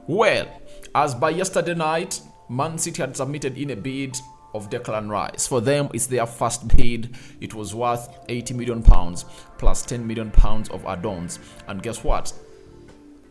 Well, as by yesterday night, Man City had submitted in a bid of Declan Rice. For them, it's their first bid. It was worth £80 million plus £10 million of add-ons. And guess what?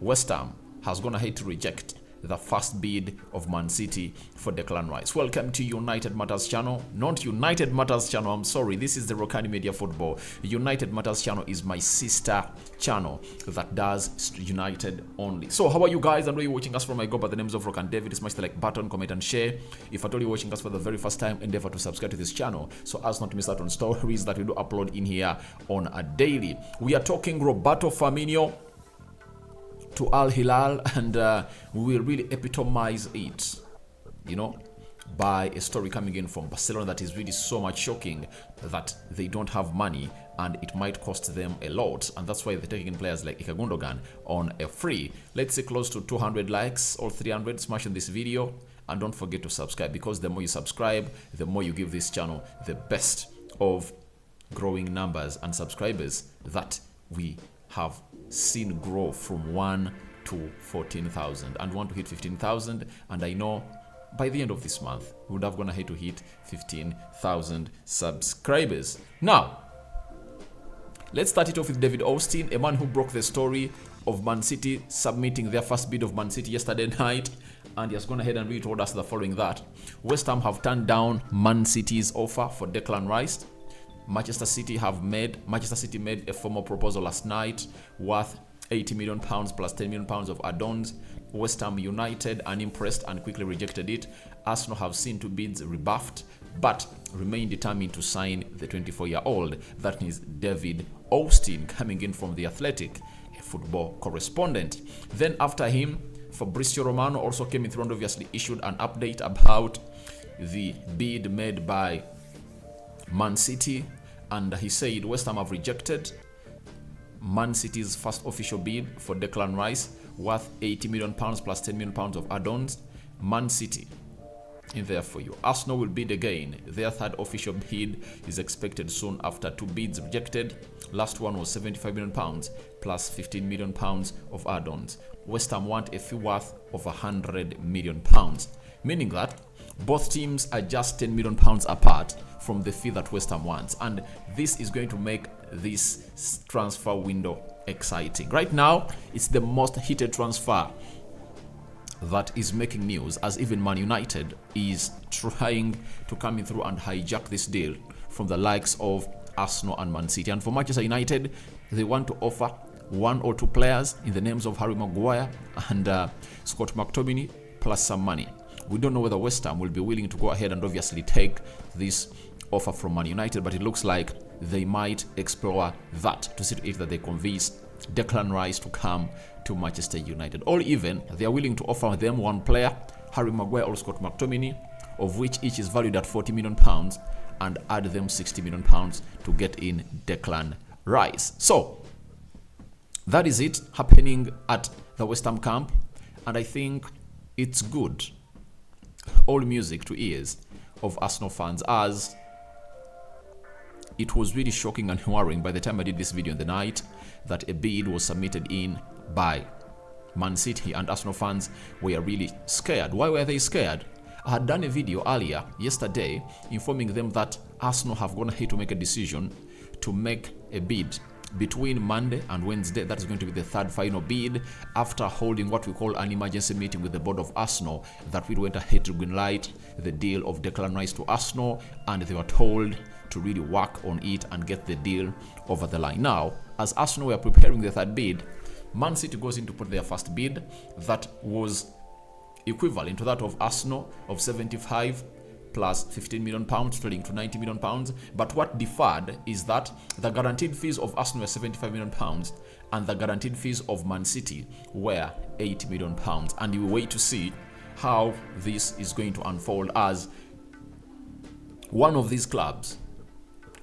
West Ham has gone ahead to reject the first bid of Man City for Declan Rice. Welcome to United Matters channel. Not United Matters channel, I'm sorry. This is the Rokani Media Football. United Matters channel is my sister channel that does United only. So how are you guys? I know you're watching us from I go by the names of Rock and David. Smash the like button, comment and share. If at all you're watching us for the very first time, endeavor to subscribe to this channel so as not to miss out on stories that we do upload in here on a daily. We are talking Roberto Firmino to Al Hilal, and we will really epitomize it, by a story coming in from Barcelona that is really so much shocking that they don't have money and it might cost them a lot, and that's why they're taking in players like Ilkay Gundogan on a free. Let's say close to 200 likes or 300. Smash on this video and don't forget to subscribe, because the more you subscribe, the more you give this channel the best of growing numbers and subscribers that we have seen grow from 1 to 14,000, and we want to hit 15,000, and I know by the end of this month we would have gone ahead to hit 15,000 subscribers. Now let's start it off with David Austin, a man who broke the story of Man City submitting their first bid of Man City yesterday night, and he has gone ahead and really told us the following: that West Ham have turned down Man City's offer for Declan Rice. Manchester City made a formal proposal last night worth £80 million plus £10 million of add-ons. West Ham United, unimpressed and quickly rejected it. Arsenal have seen two bids rebuffed but remain determined to sign the 24-year-old. That is David Austin, coming in from The Athletic, a football correspondent. Then after him, Fabrizio Romano also came in through and obviously issued an update about the bid made by Man City, and he said West Ham have rejected Man City's first official bid for Declan Rice worth £80 million plus £10 million of add-ons. Man City in there for you. Arsenal will bid again. Their third official bid is expected soon after two bids rejected. Last one was £75 million plus £15 million of add-ons. West Ham want a fee worth of £100 million, meaning that both teams are just £10 million apart from the fee that West Ham wants, and this is going to make this transfer window exciting. Right now, it's the most heated transfer that is making news, as even Man United is trying to come in through and hijack this deal from the likes of Arsenal and Man City. And for Manchester United, they want to offer one or two players in the names of Harry Maguire and Scott McTominay plus some money. We don't know whether West Ham will be willing to go ahead and obviously take this offer from Man United, but it looks like they might explore that to see if that they convince Declan Rice to come to Manchester United, or even they are willing to offer them one player, Harry Maguire or Scott McTominay, of which each is valued at £40 million, and add them £60 million to get in Declan Rice. So that is it happening at the West Ham camp, and I think it's good. All music to ears of Arsenal fans, as it was really shocking and worrying by the time I did this video in the night that a bid was submitted in by Man City, and Arsenal fans were really scared. Why were they scared? I had done a video earlier yesterday informing them that Arsenal have gone ahead to make a decision to make a bid between Monday and Wednesday. That is going to be the third final bid, after holding what we call an emergency meeting with the board of Arsenal, that we went ahead to greenlight the deal of Declan Rice to Arsenal, and they were told to really work on it and get the deal over the line. Now, as Arsenal were preparing the third bid, Man City goes in to put their first bid that was equivalent to that of Arsenal of 75 plus £15 million, totaling to £90 million. But what differed is that the guaranteed fees of Arsenal were £75 million and the guaranteed fees of Man City were £80 million. And you wait to see how this is going to unfold, as one of these clubs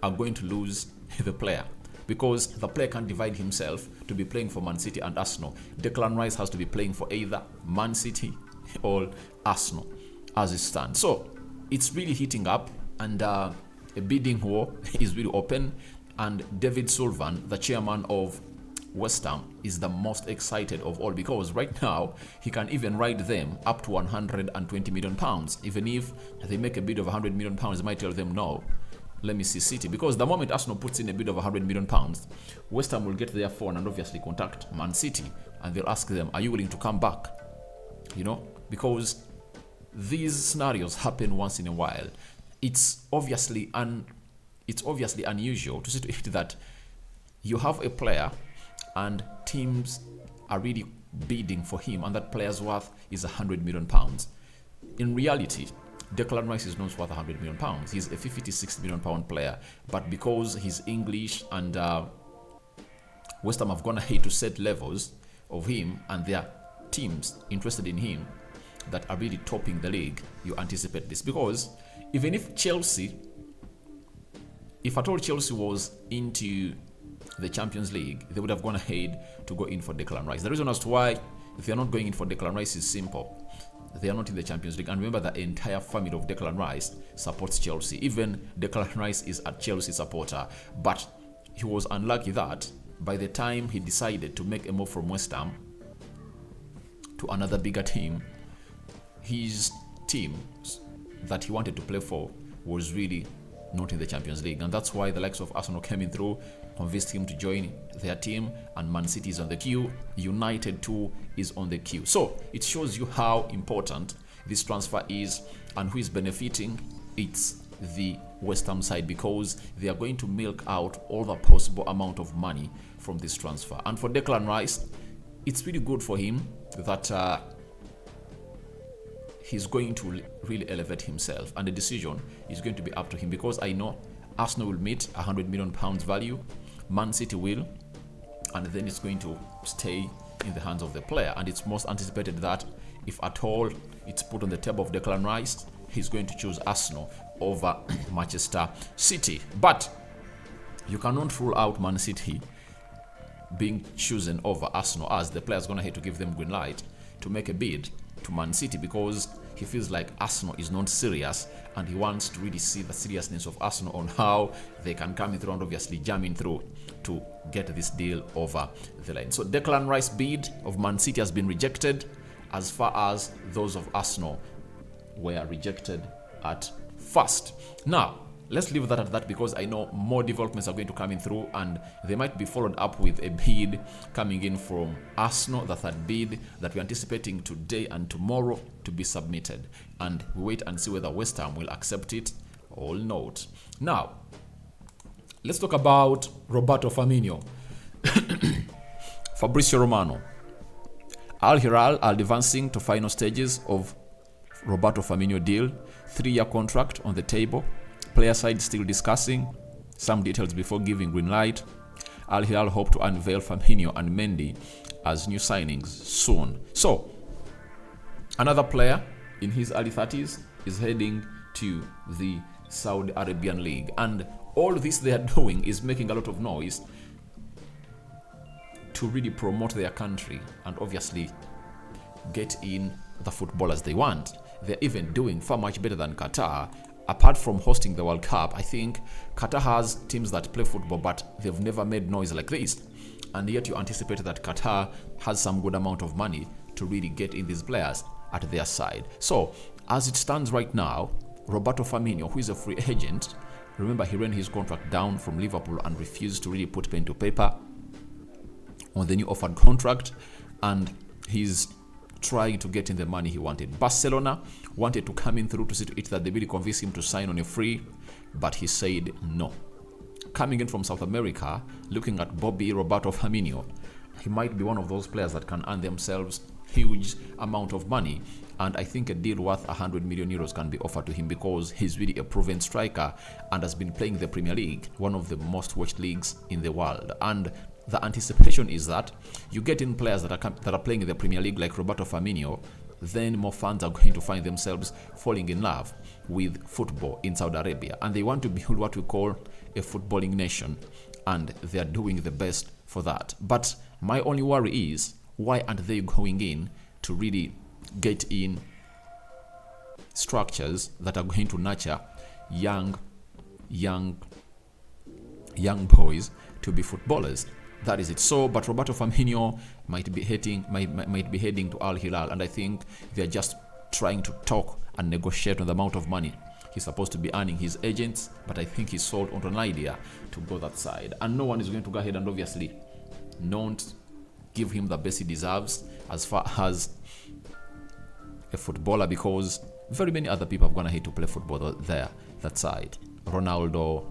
are going to lose the player, because the player can't divide himself to be playing for Man City and Arsenal. Declan Rice has to be playing for either Man City or Arsenal as it stands. So it's really heating up, and a bidding war is really open. And David Sullivan, the chairman of West Ham is the most excited of all, because right now he can even ride them up to 120 million pounds. Even if they make a bid of 100 million pounds, they might tell them no, let me see City, because the moment Arsenal puts in a bid of 100 million pounds, West Ham will get their phone and obviously contact Man City, and they'll ask them, are you willing to come back? Because these scenarios happen once in a while. It's obviously unusual to see to it that you have a player and teams are really bidding for him, and that player's worth is 100 million pounds. In reality, Declan Rice is not worth 100 million pounds. He's a 56 million pound player, but because he's English and West Ham have gone ahead to set levels of him, and there are teams interested in him that are really topping the league, you anticipate this. Because even if at all Chelsea was into the Champions League, they would have gone ahead to go in for Declan Rice. The reason as to why they are not going in for Declan Rice is simple. They are not in the Champions League. And remember, the entire family of Declan Rice supports Chelsea. Even Declan Rice is a Chelsea supporter. But he was unlucky that by the time he decided to make a move from West Ham to another bigger team, his team that he wanted to play for was really not in the Champions League. And that's why the likes of Arsenal came in through, convinced him to join their team, and Man City is on the queue. United too is on the queue. So it shows you how important this transfer is and who is benefiting. It's the West Ham side, because they are going to milk out all the possible amount of money from this transfer. And for Declan Rice, it's really good for him that he's going to really elevate himself, and the decision is going to be up to him, because I know Arsenal will meet 100 million pounds value, Man City will, and then it's going to stay in the hands of the player. And it's most anticipated that if at all it's put on the table of Declan Rice, he's going to choose Arsenal over Manchester City. But you cannot rule out Man City being chosen over Arsenal, as the player's going to have to give them green light to make a bid to Man City, because he feels like Arsenal is not serious, and he wants to really see the seriousness of Arsenal on how they can come in through and obviously jamming through to get this deal over the line. So Declan Rice bid of Man City has been rejected, as far as those of Arsenal were rejected at first. Now, let's leave that at that, because I know more developments are going to come in through, and they might be followed up with a bid coming in from Arsenal, the third bid that we're anticipating today and tomorrow to be submitted. And we wait and see whether West Ham will accept it or not. Now, let's talk about Roberto Firmino. Fabrizio Romano. Al Hilal are advancing to final stages of Roberto Firmino deal. 3-year contract on the table. Player side still discussing some details before giving green light. Al Hilal hope to unveil Firmino and Mendy as new signings soon. So, another player in his early 30s is heading to the Saudi Arabian League. And all this they are doing is making a lot of noise to really promote their country and obviously get in the footballers they want. They're even doing far much better than Qatar. Apart from hosting the World Cup, I think Qatar has teams that play football, but they've never made noise like this. And yet you anticipate that Qatar has some good amount of money to really get in these players at their side. So, as it stands right now, Roberto Firmino, who is a free agent, remember he ran his contract down from Liverpool and refused to really put pen to paper on the new offered contract, and he's trying to get in the money he wanted. Barcelona wanted to come in through to see to it that they really convinced him to sign on a free, but he said no. Coming in from South America, looking at Bobby Roberto Firmino, he might be one of those players that can earn themselves huge amount of money, and I think a deal worth 100 million euros can be offered to him, because he's really a proven striker and has been playing the Premier League, one of the most watched leagues in the world. And the anticipation is that you get in players that are playing in the Premier League like Roberto Firmino, then more fans are going to find themselves falling in love with football in Saudi Arabia, and they want to build what we call a footballing nation, and they are doing the best for that. But my only worry is, why aren't they going in to really get in structures that are going to nurture young boys to be footballers? that is it. So, but Roberto Firmino might be heading to Al Hilal, and I think they're just trying to talk and negotiate on the amount of money he's supposed to be earning his agents, but I think he's sold onto an idea to go that side, and no one is going to go ahead and obviously not give him the best he deserves as far as a footballer, because very many other people have gone ahead to play football there, that side. Ronaldo,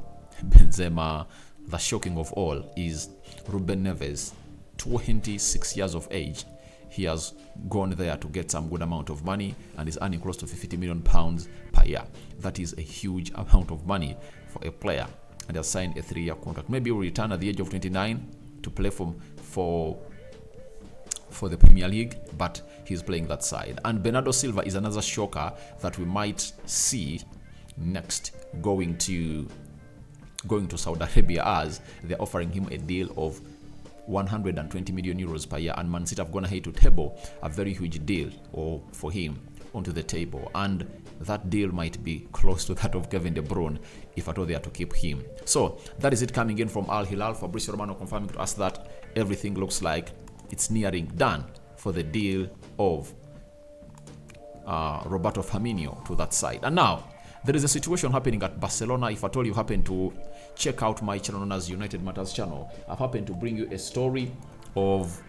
Benzema. The shocking of all is Ruben Neves, 26 years of age. He has gone there to get some good amount of money and is earning close to 50 million pounds per year. That is a huge amount of money for a player, and has signed a 3-year contract. Maybe he will return at the age of 29 to play for the Premier League, but he's playing that side. And Bernardo Silva is another shocker that we might see next, going to Saudi Arabia, as they're offering him a deal of 120 million euros per year, and Man City have gone ahead to table a very huge deal for him onto the table, and that deal might be close to that of Kevin De Bruyne if at all they are to keep him. So that is it coming in from Al Hilal. Fabrizio Romano confirming to us that everything looks like it's nearing done for the deal of Roberto Firmino to that side. And now there is a situation happening at Barcelona. If at all you happen to check out my channel known as United Matters channel, I've happened to bring you a story of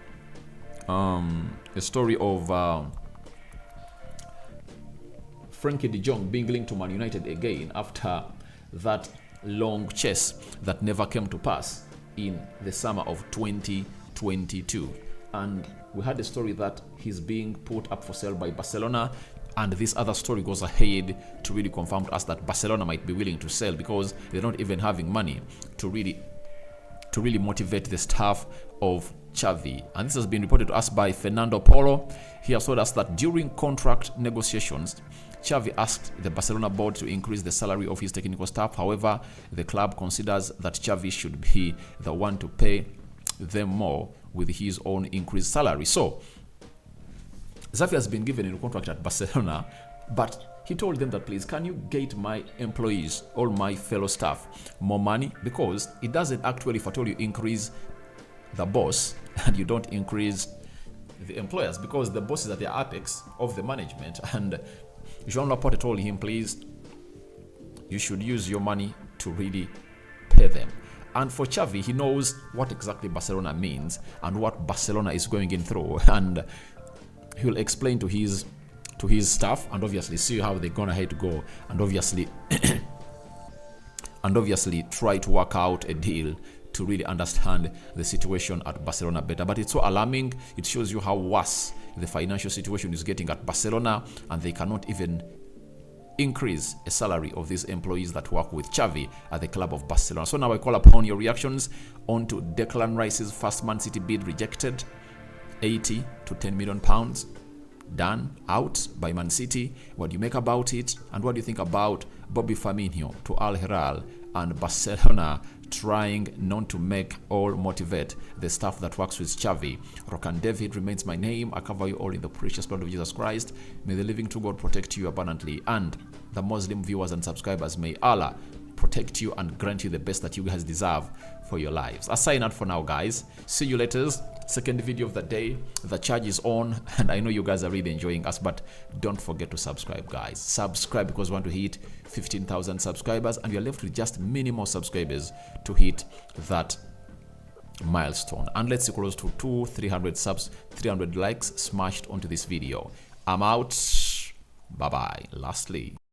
Frankie de Jong being linked to Man United again after that long chase that never came to pass in the summer of 2022. And we had a story that he's being put up for sale by Barcelona, and this other story goes ahead to really confirm to us that Barcelona might be willing to sell because they're not even having money to really motivate the staff of Xavi. And this has been reported to us by Fernando Polo. He has told us that during contract negotiations, Xavi asked the Barcelona board to increase the salary of his technical staff. However, the club considers that Xavi should be the one to pay them more with his own increased salary. So Xavi has been given a contract at Barcelona, but he told them that, please, can you get my employees, all my fellow staff, more money? Because it doesn't actually, if at all you increase the boss and you don't increase the employers, because the boss is at the apex of the management. And Jean Laporte told him, please, you should use your money to really pay them. And for Xavi, he knows what exactly Barcelona means and what Barcelona is going in through, and he will explain to his staff and obviously see how they're gonna ahead to go, and obviously try to work out a deal to really understand the situation at Barcelona better. But it's so alarming. It shows you how worse the financial situation is getting at Barcelona, and they cannot even increase a salary of these employees that work with Xavi at the club of Barcelona. So now I call upon your reactions onto Declan Rice's first Man City bid rejected, 80 to 10 million pounds, done out by Man City. What do you make about it? And what do you think about Bobby Firmino to Al Hilal and Barcelona trying not to make or motivate the staff that works with Xavi? Rokani David remains my name. I cover you all in the precious blood of Jesus Christ. May the living true God protect you abundantly, and the Muslim viewers and subscribers, may Allah protect you and grant you the best that you guys deserve for your lives. I sign out for now, guys. See you later. Second video of the day. The charge is on, and I know you guys are really enjoying us, but don't forget to subscribe, guys. Subscribe because we want to hit 15,000 subscribers, and you're left with just minimal subscribers to hit that milestone. And let's see close to 300 subs, 300 likes smashed onto this video. I'm out. Bye bye. Lastly,